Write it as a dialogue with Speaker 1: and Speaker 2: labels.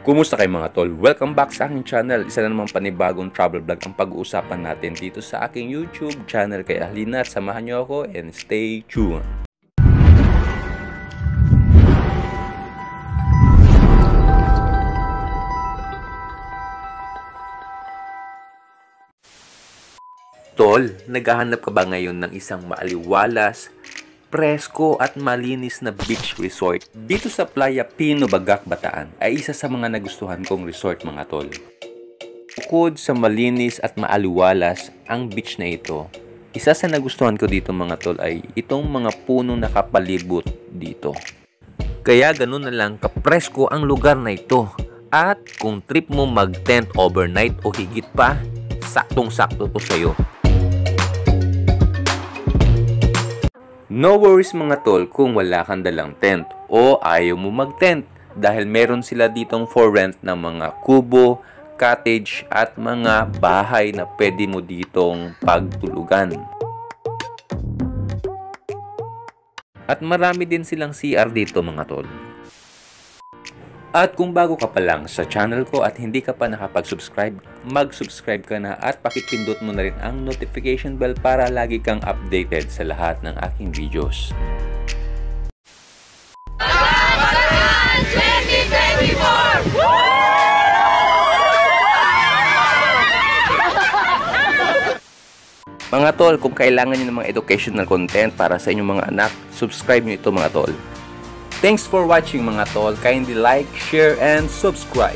Speaker 1: Kumusta kayo mga tol? Welcome back sa aking channel. Isa na namang panibagong travel vlog ang pag-uusapan natin dito sa aking YouTube channel. Kaya halina at samahan nyo ako and stay tuned. Tol, naghahanap ka ba ngayon ng isang maaliwalas, presko at malinis na beach resort? Dito sa Playa Pino, Bagak, Bataan ay isa sa mga nagustuhan kong resort mga tol. Bukod sa malinis at maaliwalas ang beach na ito, isa sa nagustuhan ko dito mga tol ay itong mga punong nakapalibot dito. Kaya ganun na lang kapresko ang lugar na ito. At kung trip mo mag-tent overnight o higit pa, saktong-sakto to sa'yo. No worries mga tol kung wala kang dalang tent o ayaw mo mag-tent dahil meron sila ditong for rent ng mga kubo, cottage at mga bahay na pwede mo ditong pagtulugan. At marami din silang CR dito mga tol. At kung bago ka pa lang sa channel ko at hindi ka pa nakapag-subscribe, mag-subscribe ka na at pakipindot mo na rin ang notification bell para lagi kang updated sa lahat ng aking videos.
Speaker 2: Bataan 2024!
Speaker 1: Mga tol, kung kailangan nyo ng mga educational content para sa inyong mga anak, subscribe nyo ito mga tol. Thanks for watching mga tol. Kindly like, share, and subscribe.